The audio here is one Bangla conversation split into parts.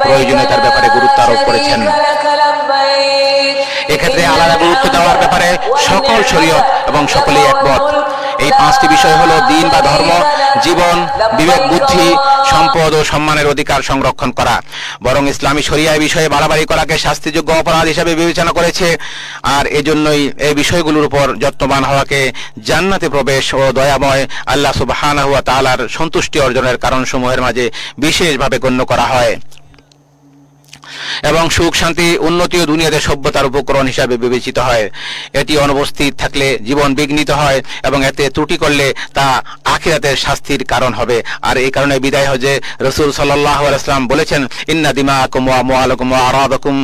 প্রয়োজনীয়তার ব্যাপারে গুরুত্ব আরোপ করেছেন। এক্ষেত্রে আলাদা গুরুত্ব দেওয়ার ব্যাপারে সকল শরীয়ত এবং সকলেই একমত। এই পাঁচটি বিষয় হলো দ্বীন বা ধর্ম, জীবন, বিবেক, বুদ্ধি, সম্পদ ও সম্মানের অধিকার সংরক্ষণ করা। বরং ইসলামী শরিয়া এই বিষয়ে বাড়াবাড়ি করাকে শাস্তিযোগ্য অপরাধ হিসেবে বিবেচনা করেছে। আর এজন্যই এই বিষয়গুলোর উপর যত্নবান হওয়াকে জান্নাতে প্রবেশ ও দয়াময় আল্লাহ সুবহানাহু ওয়া তাআলার সন্তুষ্টি অর্জনের কারণসমূহের মাঝে বিশেষভাবে গণ্য করা হয় এবং সুখ, শান্তি, উন্নতি ও দুনিয়াতে সভ্যতার উপকরণ হিসাবে বিবেচিত হয়। এটি অনুপস্থিত থাকলে জীবন বিঘ্নিত হয় এবং এতে ত্রুটি করলে তা আখিরাতের শাস্তির কারণ হবে। আর এই কারণে বিদায় হজে রাসূল সাল্লাল্লাহু আলাইহি ওয়াসাল্লাম বলেছেন, ইন্না দিমাআকুম ওয়া আমওয়ালাকুম ওয়া আরাদাকুম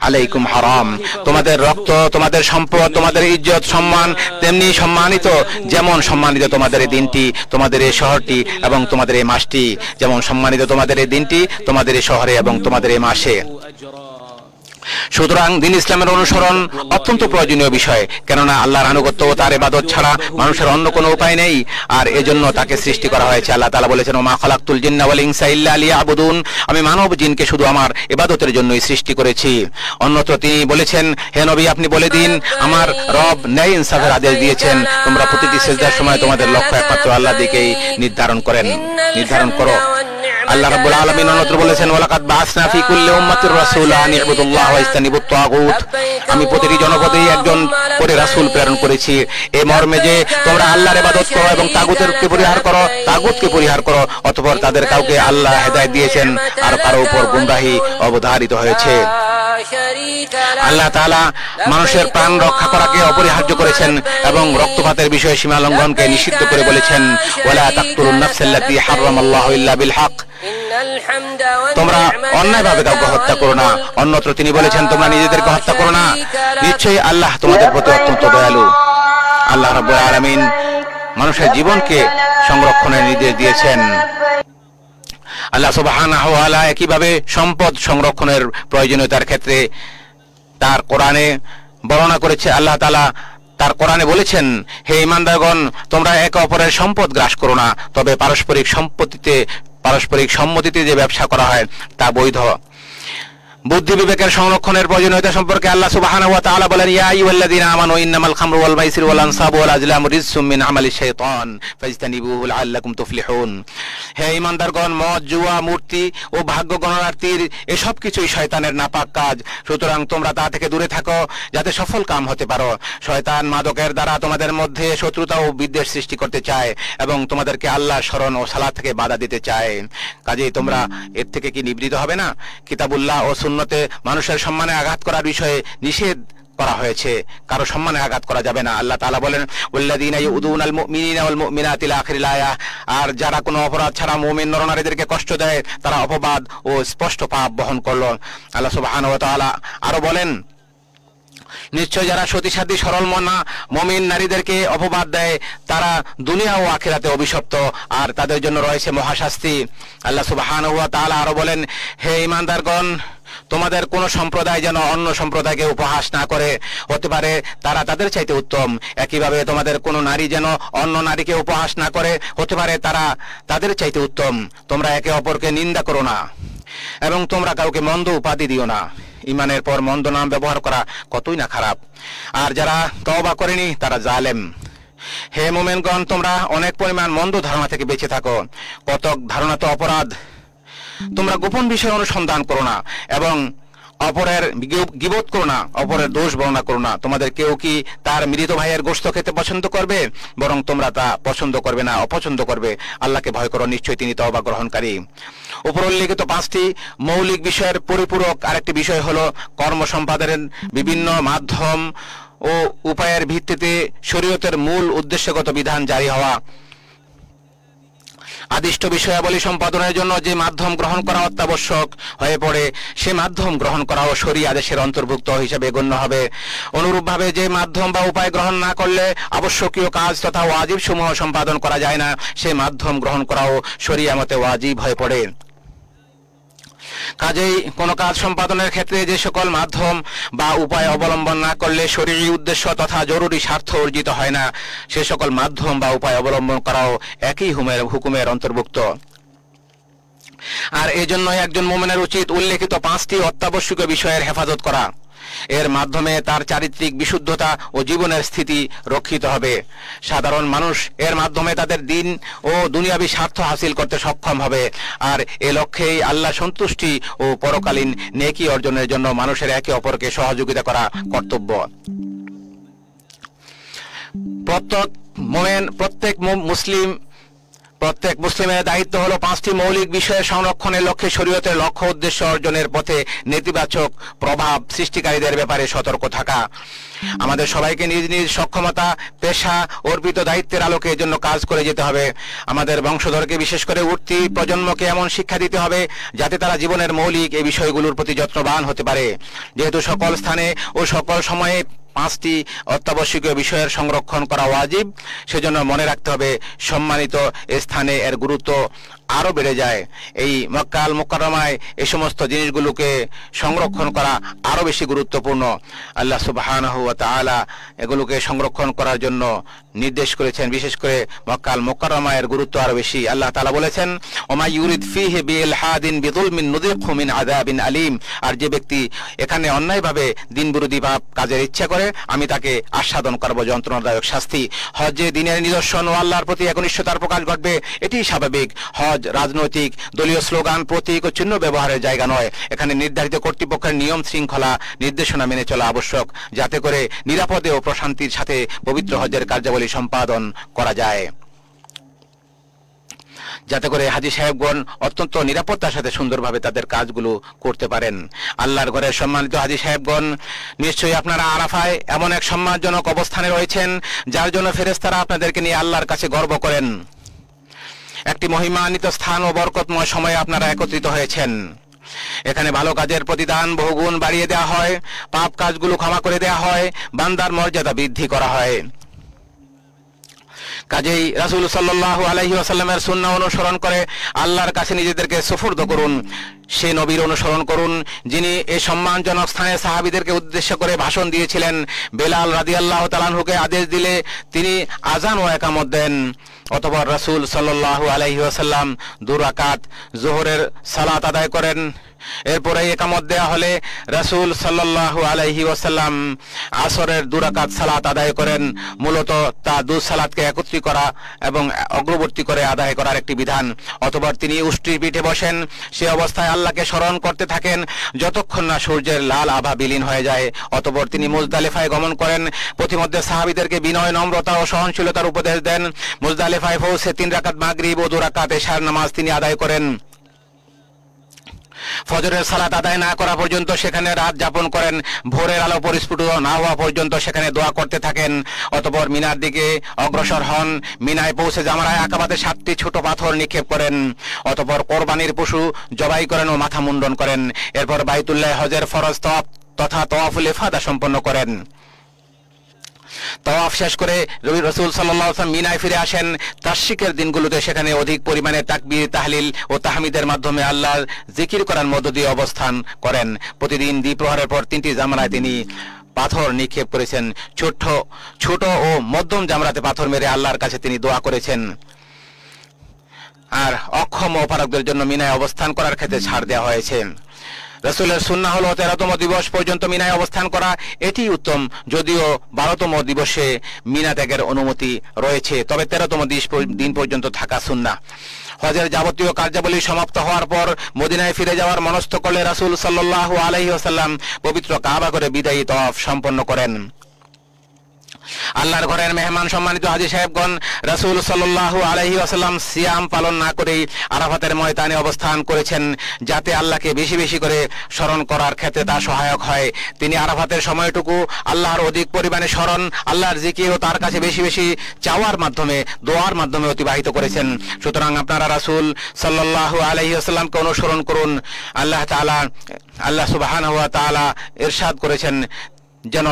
আলাইকুম হারাম। তোমাদের রক্ত, তোমাদের সম্পদ, তোমাদের ইজ্জত, সম্মান তেমনি সম্মানিত, যেমন সম্মানিত তোমাদের এই দিনটি, তোমাদের এই শহরটি এবং তোমাদের এই মাসটি, যেমন সম্মানিত তোমাদের এই দিনটি, তোমাদের এই শহরে এবং তোমাদের এই মাসে। সুতরাং দিন ইসলামের অনুসরণ অত্যন্ত প্রয়োজনীয় বিষয়, কেননা আল্লাহর আনুগত্য ও তার ইবাদত ছাড়া মানুষের অন্য কোনো উপায় নেই। আর এজন্য তাকে সৃষ্টি করা হয়েছে। আল্লাহ তাআলা বলেছেন, ওমা খালাকতুল জিন্না ওয়াল ইনসা ইল্লা লিয়াবুদুন, আমি মানব জিনকে শুধু আমার ইবাদতের জন্যই সৃষ্টি করেছি। অন্যত্র তিনি বলেছেন, হে নবী, আপনি বলে দিন, আমার রব ন্যায় ইনসাফের আদেশ দিয়েছেন, তোমরা প্রতিটি সিজদার সময় তোমাদের লক্ষ্য একমাত্র আল্লাহ দিকেই নির্ধারণ করো। আল্লাহ রাব্বুল আলামিন অন্যত্র বলেছেন, ওয়ালাকাদ বাসনা ফি কুল্লি উম্মাতির রাসূলা আন ইবুদুল্লাহ ওয়া ইজতানিবুত তাগুত, আমি প্রতিটি জনপদেই একজন করে রাসূল প্রেরণ করেছি এই মর্মে যে তোমরা আল্লাহর ইবাদত করো এবং তাগুতকে পরিহার করো। অতঃপর তাদের কাউকে আল্লাহ হেদায়েত দিয়েছেন আর কারো উপর গুমরাহি অবধারিত হয়েছে। আল্লাহ তাআলা মানুষের প্রাণ রক্ষা করাকে অপরিহার্য করেছেন এবং রক্তপাতের বিষয়ে সীমা লঙ্ঘনকে নিষিদ্ধ করে বলেছেন, ওয়ালা তাকতুলুন নাফসাল্লাতী হারামাল্লাহু ইল্লা বিল হক, তোমরা অন্যায়ভাবে কাউকে হত্যা করো না। অন্যত্র তিনি বলেছেন, তোমরা নিজেদেরকে হত্যা করো না, নিশ্চয়ই আল্লাহ তোমাদের প্রতি অত্যন্ত দয়ালু। আল্লাহ রাব্বুল আলামিন মানুষের জীবনকে সংরক্ষণের নির্দেশ দিয়েছেন। আল্লাহ সুবহানাহু ওয়া তাআলা একইভাবে সম্পদ সংরক্ষণের প্রয়োজনীয়তার ক্ষেত্রে তার কোরআনে বর্ণনা করেছে। আল্লাহ তাআলা তার কোরআনে বলেছেন, হে ঈমানদারগণ, তোমরা একে অপরের সম্পদ গ্রাস করো না, তবে পারস্পরিক সম্মতিতে যে ব্যবসা করা হয় তা বৈধ। বুদ্ধি বিবেকের সংরক্ষণের প্রয়োজনীয়তা সম্পর্কে আল্লাহ সুবহানাহু ওয়া তাআলা বলেন, ইয়া আইয়ুহাল্লাযীনা আমানু ইন্নামাল খামরু ওয়াল মাইসিরু ওয়াল আনসাবু ওয়াল আজলামু রিজসুম মিন আমালিশ শাইতান ফাজতানিবুহু লাআল্লাকুম তুফলিহুন। হে ঈমানদারগণ, মদ, জুয়া, মূর্তি ও ভাগ্য গণনার তীর এসব কিছুই শয়তানের নাপাক কাজ, সুতরাং তোমরা তা থেকে দূরে থাকো যাতে সফল কাম হতে পারো। শয়তান মাদকের দ্বারা তোমাদের মধ্যে শত্রুতা ও বিদ্বেষ সৃষ্টি করতে চায় এবং তোমাদেরকে আল্লাহর শরণ ও সালাত থেকে বাধা দিতে চায়। কাজেই তোমরা এর থেকে কি নিবৃত হবে না? কিতাবুল্লাহ ও সুন্নতে মানুষের সম্মানে আঘাত করার বিষয়ে নিষেধ করা হয়েছে, কারো সম্মানে আঘাত করা যাবে না। আল্লাহ তাআলা বলেন, ওয়াল্লাযীনা ইউযুনাল মুমিনিনা ওয়াল মুমিনাতি ইলা আখিরিল আয়াহ, আর যারা কোনো অপরাধ ছাড়া মুমিন নরনারীদেরকে কষ্ট দেয় তারা অপবাদ ও স্পষ্ট পাপ বহন করল। আল্লাহ সুবহানাহু ওয়া তাআলা আরো বলেন, নিশ্চয় যারা সতীসাধ্যী সরল মনা মুমিন নারীদেরকে অপবাদ দেয় তারা দুনিয়া ও আখিরাতে অভিশপ্ত, আর তাদের জন্য রয়েছে মহাশাস্তি। আল্লাহ সুবহানাহু ওয়া তাআলা আরো বলেন, হে ঈমানদারগণ, তোমাদের কোন সম্প্রদায় যেন অন্য সম্প্রদায়কে উপহাস না করে, হতে পারে তারা তাদের চাইতে উত্তম। একইভাবে তোমাদের কোন নারী যেন অন্য নারীকে উপহাস না করে, হতে পারে তারা তাদের চাইতে উত্তম। তোমরা একে অপরকে নিন্দা করো না এবং তোমরা কাউকে মন্দ উপাধি দিও না। ঈমানের পর মন্দ নাম ব্যবহার করা কতই না খারাপ, আর যারা তওবা করেনি তারা জালেম। হে মুমিনগণ, তোমরা অনেক পরিমাণ মন্দ ধারণা থেকে বেঁচে থাকো। কতক ধারণা তো অপরাধ। তোমরা গোপন বিষয় অনুসন্ধান করো না এবং অপরের গীবত করো না, অপরের দোষ বর্ণনা করো না। তোমাদের কেউ কি তার মৃত ভাইয়ের গোশত খেতে পছন্দ করবে? বরং তোমরা তা পছন্দ করবে না, অপছন্দ করবে। আল্লাহকে ভয় করো, নিশ্চয়ই তিনি তওবা গ্রহণকারী। উপর উল্লেখিত পাঁচটি মৌলিক বিষয়ের পরিপূরক আরেকটি বিষয় হলো কর্ম সম্পাদনের বিভিন্ন মাধ্যম ও উপায়ের ভিত্তিতে শরীয়তের মূল উদ্দেশ্যগত বিধান জারি হওয়া। আদিষ্ট বিষয়াবলী সম্পাদনের জন্য যে মাধ্যম গ্রহণ করা অত্যাবশ্যক হয়ে পড়ে, সে মাধ্যম গ্রহণ করাও শরীয়ত আদেশের অন্তর্ভুক্ত হিসেবে গণ্য হবে। অনুরূপভাবে যে মাধ্যম বা উপায় গ্রহণ না করলে আবশ্যকীয় কাজ তথা ওয়াজিব সমূহ সম্পাদন করা যায় না, সে মাধ্যম গ্রহণ করাও শরীয়ত মতে ওয়াজিব হয়ে পড়ে। কাজেই কোন কাজ সম্পাদনের ক্ষেত্রে যে সকল মাধ্যম বা উপায় অবলম্বন না করলে শরীরী উদ্দেশ্য তথা জরুরি স্বার্থ অর্জিত হয় না, সে সকল মাধ্যম বা উপায় অবলম্বন করাও একই হুকুমের অন্তর্ভুক্ত। আর এজন্যই একজন মুমিনের উচিত উল্লেখিত 5টি অত্যাবশ্যকীয় বিষয়ের হেফাজত করা। এর মাধ্যমে তার চারিত্রিক বিশুদ্ধতা ও জীবনের স্থিতি রক্ষিত হবে। সাধারণ মানুষ এর মাধ্যমে তাদের দিন ও দুনিয়াবী স্বার্থ হাসিল করতে সক্ষম হবে। আর এ লক্ষ্যেই আল্লাহ সন্তুষ্টি ও পরকালীন নেকি অর্জনের জন্য মানুষের একে অপরকে সহযোগিতা করা কর্তব্য। প্রত্যেক মুসলিমের দায়িত্ব হলো 5টি মৌলিক বিষয়ের সংরক্ষণের লক্ষ্যে শরীয়তের লক্ষ্য উদ্দেশ্য অর্জনের পথে নেতিবাচক প্রভাব সৃষ্টিকারীদের ব্যাপারে সতর্ক থাকা। আমাদের সবাইকে নিজ নিজ সক্ষমতা, পেশা, অর্পিত দায়িত্বের আলোকে এর জন্য কাজ করে যেতে হবে। আমাদের বংশধরকে, বিশেষ করে উঠতি প্রজন্মকে এমন শিক্ষা দিতে হবে যাতে তারা জীবনের মৌলিক এই বিষয়গুলোর প্রতি যত্নবান হতে পারে। যেহেতু সকল স্থানে ও সকল সময়ে 5টি অত্যাবশ্যকীয় বিষয়ের সংরক্ষণ করা ওয়াজিব, সেজন্য মনে রাখতে হবে সম্মানিত স্থানে এর গুরুত্ব আরো বেড়ে যায়। এই মক্কা আল মুকাররমায় এই সমস্ত জিনিসগুলোকে সংরক্ষণ করা আরো বেশি গুরুত্বপূর্ণ। আল্লাহ সুবহানাহু ওয়া তাআলা এগুলোকে সংরক্ষণ করার জন্য নির্দেশ করেছেন। বিশেষ করে মক্কা আল মুকাররমায় এর গুরুত্ব আরো বেশি। আল্লাহ তাআলা বলেছেন, ওমা ইউরিদ ফিহি বিইলহাদিন বিযুলমিন নুযিকহু মিন আযাবিন আলীম। আর যে ব্যক্তি এখানে অন্যায়ভাবে দিন বিরোধী পাপ কাজের ইচ্ছা করে, আমি তাকে আস্বাদন করব যন্ত্রণাদায়ক শাস্তি। হজে দিনের নিদর্শন ও আল্লাহর প্রতি একনিষ্ঠতার প্রকাশ ঘটবে, এটি স্বাভাবিক। হজ রাজনৈতিক, দলীয় স্লোগান, প্রতীক ও চিহ্ন ব্যবহারের জায়গা নয়। এখানে নির্ধারিত কর্তৃপক্ষের নিয়ম শৃঙ্খলা, নির্দেশনা মেনে চলা আবশ্যক, যাতে করে নিরাপদে ও প্রশান্তির সাথে পবিত্র হজের কার্যাবলী সম্পাদন করা যায়, যাতে করে হাজী সাহেবগণ অত্যন্ত নিরাপত্তার সাথে সুন্দরভাবে তাদের কাজগুলো করতে পারেন। আল্লাহর ঘরের সম্মানিত হাজী সাহেবগণ, নিশ্চয়ই আপনারা আরাফায় এমন এক সম্মানজনক অবস্থানে রয়েছেন যার জন্য ফেরেশতারা আপনাদেরকে নিয়ে আল্লাহর কাছে গর্ব করেন। একটি মহিমান্বিত স্থান ও বরকতময় সময়ে আপনারা একত্রিত হয়েছেন। এখানে ভালো কাজের প্রতিদান বহুগুণ বাড়িয়ে দেওয়া হয়, পাপ কাজগুলো ক্ষমা করে দেওয়া হয়, বান্দার মর্যাদা বৃদ্ধি করা হয়। কাজেই রাসূল সাল্লাল্লাহু আলাইহি ওয়াসাল্লামের সুন্নাহ অনুসরণ করে আল্লাহর কাছে নিজেদেরকে সুফর্দ করুন। সে নবীর অনুসরণ করুন যিনি এই সম্মানজনক স্থানে সাহাবীদেরকে উদ্দেশ্য করে ভাষণ দিয়েছিলেন। বেলাল রাদিয়াল্লাহু তাআলা আনহুকে আদেশ দিলে তিনি আযান ও ইকামত দেন। অতঃপর রাসূল সাল্লাল্লাহু আলাইহি ওয়াসাল্লাম 2 রাকাত যোহরের সালাত আদায় করেন। এরপরে ইকামত দেয়া হলে রাসূল সাল্লাল্লাহু আলাইহি ওয়াসাল্লাম আসরের 2 রাকাত সালাত আদায় করেন। মূলত তা 2 সালাতকে একত্রিত করা এবং অগ্রবর্তী করে আদায় করার একটি বিধান। অতঃপর তিনি উষ্ট্রির পিঠে বসেন, সে অবস্থায় আল্লাহকে স্মরণ করতে থাকেন যতক্ষণ না সূর্যের লাল আভা বিলীন হয়ে যায়। অতঃপর তিনি মুজদালিফায় গমন করেন। পথিমধ্যে সাহাবীদেরকে বিনয়, নম্রতা ও সহনশীলতার উপদেশ দেন। মুজদালিফায় পৌঁছে 3 রাকাত মাগরিব ও 2 রাকাত এশার নামাজ তিনি আদায় করেন। ফজরের সালাত আদায় না করা পর্যন্ত সেখানে রাত যাপন করেন। ভোরের আলো পরিস্ফুট না হওয়া পর্যন্ত সেখানে দোয়া করতে থাকেন। অতঃপর মিনার দিকে অগ্রসর হন। মিনায় পৌঁছে জামরায়ে আকাবাতে 7টি ছোট পাথর নিক্ষেপ করেন। অতঃপর কোরবানির পশু জবাই করেন ও মাথা মুন্ডন করেন। এরপর বাইতুল্লাহ হজের ফরজ তওয়াফ তথা তওয়াফুল ইফাদা সম্পন্ন করেন। তাওয়াফ শেষ করে রাসূল সাল্লাল্লাহু আলাইহি ওয়াসাল্লাম মিনায় ফিরে আসেন। তাশরিকের দিনগুলোতে সেখানে অধিক পরিমাণে তাকবীর, তাহলিল ও তাহমিদের মাধ্যমে আল্লাহর জিকির করার মধ্য দিয়ে অবস্থান করেন। প্রতিদিন দ্বিপ্রহরের পর 3টি জামরায় তিনি পাথর নিক্ষেপ করেছেন। ছোট ও মধ্যম জামরাতে পাথর মেরে আল্লাহর কাছে তিনি দোয়া করেছেন। আর অক্ষম ও অপারগদের জন্য মিনায় অবস্থান করার ক্ষেত্রে ছাড় দেওয়া হয়েছে। রাসূলের সুন্নাহ হলো 13তম দিবস পর্যন্ত মিনায় অবস্থান করা, এটি উত্তম। যদিও 12তম দিবসে মিনা ত্যাগের অনুমতি রয়েছে, তবে 13তম দিন পর্যন্ত থাকা সুন্নাহ। হজের যাবতীয় কার্যাবলী সমাপ্ত হওয়ার পর মদিনায় ফিরে যাওয়ার মনস্থ করলে রাসূল সাল্লাল্লাহু আলাইহি ওয়াসাল্লাম পবিত্র কাবা করে বিদায়ী তওয়াফ সম্পন্ন করেন। আল্লাহর ঘরের মেহমান সম্মানিত হাজী সাহেবগণ, রাসূল সাল্লাল্লাহু আলাইহি ওয়াসাল্লাম সিয়াম পালন না করেই আরাফাতের ময়দানে অবস্থান করেছেন, যাতে আল্লাহকে বেশি বেশি করে স্মরণ করার ক্ষেত্রে তা সহায়ক হয়। তিনি আরাফাতের সময়টুকু আল্লাহর অধিক পরিমাণে স্মরণ, আল্লাহর জিকির ও তার কাছে বেশি বেশি চাওয়ার মাধ্যমে, দোয়ার মাধ্যমে অতিবাহিত করেছেন। সুতরাং আপনারা রাসূল সাল্লাল্লাহু আলাইহি ওয়াসাল্লামকে অনুসরণ করুন। আল্লাহ সুবহানাহু ওয়া তাআলা ইরশাদ করেছেন যেন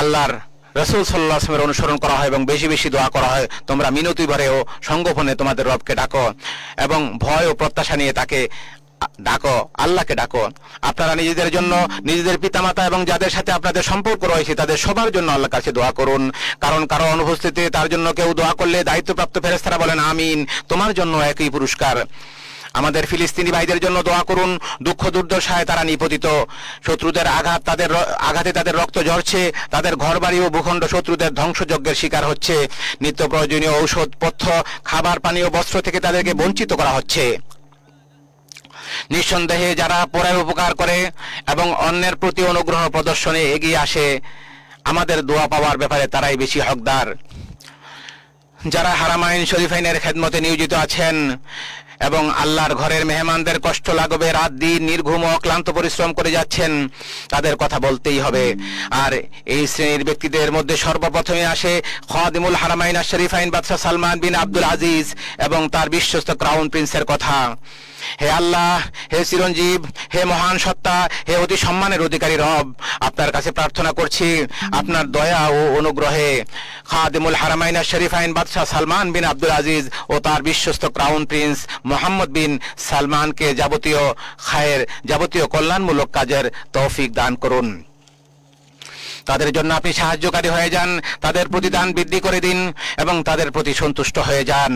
আল্লাহর রাসূল সাল্লাল্লাহু আলাইহি ওয়াসাল্লামের অনুসরণ করা হয় এবং বেশি বেশি দোয়া করা হয়। তোমরা মিনতি ভরে ও সংগোপনে তোমাদের রবকে ডাকো এবং ভয় ও প্রত্যাশা নিয়ে তাকে ডাকো, আল্লাহকে ডাকো। আপনারা নিজেদের জন্য, নিজেদের পিতামাতা এবং যাদের সাথে আপনাদের সম্পর্ক রয়েছে তাদের সবার জন্য আল্লাহর কাছে দোয়া করুন। কারণ কারো অনুপস্থিতিতে তার জন্য কেউ দোয়া করলে দায়িত্বপ্রাপ্ত ফেরেশতারা বলেন আমিন, তোমার জন্য একই পুরস্কার। আমাদের ফিলিস্তিনি ভাইদের জন্য দোয়া করুন। দুঃখ দুর্দশায় তারা নিপতিত, শত্রুদের আঘাতে তাদের রক্ত ঝরছে, তাদের ঘরবাড়ি ও ভূখণ্ড শত্রুদের ধ্বংসযজ্ঞের শিকার হচ্ছে। নিত্য প্রয়োজনীয় ঔষধ, পথ্য, খাবার, পানীয়, বস্ত্র থেকে তাদেরকে বঞ্চিত করা হচ্ছে। নিঃসন্দেহে যারা পরের উপকার করে এবং অন্যের প্রতি অনুগ্রহ প্রদর্শনে এগিয়ে আসে, আমাদের দোয়া পাওয়ার ব্যাপারে তারাই বেশি হকদার। যারা হারামাইন শরীফাইনের খেদমতে নিয়োজিত আছেন এবং আল্লাহর ঘরের মেহমানদের কষ্ট লাগবে, রাত দিন নির্ঘুম ও ক্লান্ত পরিশ্রম করে যাচ্ছেন, তাদের কথা বলতেই হবে। আর এই শ্রেণীর ব্যক্তিদের মধ্যে সর্বপ্রথমে আসে খাদিমুল হারামাইন শরীফাইন বাদশাহ সালমান বিন আব্দুল আজিজ এবং তার বিশ্বস্ত ক্রাউন প্রিন্সের কথা। হে আল্লাহ, হে চিরঞ্জীব, হে মহান সত্তা, হে অতি সম্মানের অধিকারী রব, আপনার কাছে প্রার্থনা করছি আপনার দয়া ও অনুগ্রহে খাদিমুল হারামাইন শরীফাইন বাদশাহ সালমান বিন আব্দুল আজিজ ও তার বিশ্বস্ত ক্রাউন প্রিন্স মোহাম্মদ বিন সালমানকে যাবতীয় খায়ের, যাবতীয় কল্যাণমূলক কাজের তৌফিক দান করুন। তাদের জন্য আপনি সাহায্যকারী হয়ে যান, তাদের প্রতিদান বৃদ্ধি করে দিন এবং তাদের প্রতি সন্তুষ্ট হয়ে যান।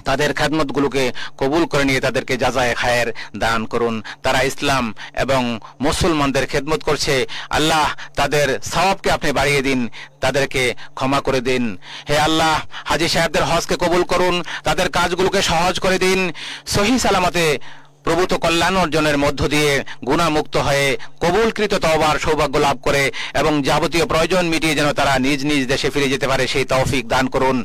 তাদের খেদমতগুলোকে কবুল করে নিয়ে তাদেরকে জাযায়ে খায়ের দান করুন। তারা ইসলাম এবং মুসলমানদের খেদমত করছে, আল্লাহ তাদের সওয়াবকে আপনি বাড়িয়ে দিন, তাদেরকে ক্ষমা করে দিন। হে আল্লাহ, হাজী সাহেবদের হজকে কবুল করুন, তাদের কাজগুলোকে সহজ করে দিন, সহি সালামতে প্রভূত কল্যাণ অর্জনের মধ্য দিয়ে গুনাহমুক্ত হয়ে কবুলকৃত তওবার সৌভাগ্য লাভ করে এবং যাবতীয় প্রয়োজন মিটিয়ে যেন তারা নিজ নিজ দেশে ফিরে যেতে পারে, সেই তৌফিক দান করুন।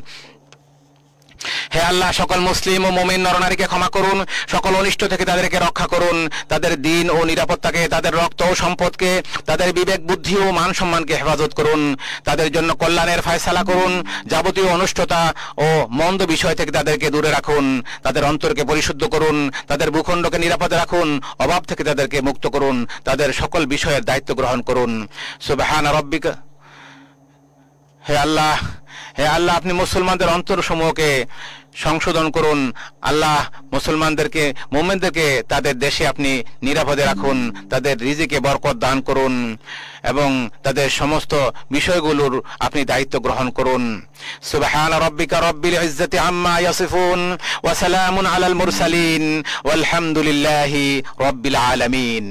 হে আল্লাহ, সকল মুসলিম ও মুমিন নরনারীকে ক্ষমা করুন, সকল অনিষ্ট থেকে তাদেরকে রক্ষা করুন, তাদের দিন ও নিরাপত্তাকে, তাদের রক্ত ও সম্পদকে, তাদের বিবেক বুদ্ধি ও মান সম্মানকে হেফাজত করুন, তাদের জন্য কল্যাণের ফয়সালা করুন, যাবতীয় অনিষ্টতা ও মন্দ বিষয় থেকে তাদেরকে দূরে রাখুন, তাদের অন্তরকে পরিশুদ্ধ করুন, তাদের ভূখণ্ডকে নিরাপদে রাখুন, অভাব থেকে তাদেরকে মুক্ত করুন, তাদের সকল বিষয়ের দায়িত্ব গ্রহণ করুন। সুবহান রাব্বিকা। হে আল্লাহ, হে আল্লাহ, আপনি মুসলমানদের অন্তরসমূহকে সংশোধন করুন। আল্লাহ, মুসলমানদেরকে, মুমিনদেরকে তাদের দেশে আপনি নিরাপদে রাখুন, তাদের রিজিকে বরকত দান করুন এবং তাদের সমস্ত বিষয়গুলোর আপনি দায়িত্ব গ্রহণ করুন। সুবহান রাব্বিকা রাব্বিল ইজ্জাতি আম্মা ইয়াসিফুন ওয়া সালামুন আলাল মুরসালিন ওয়াল হামদুলিল্লাহি রাব্বিল আলামিন।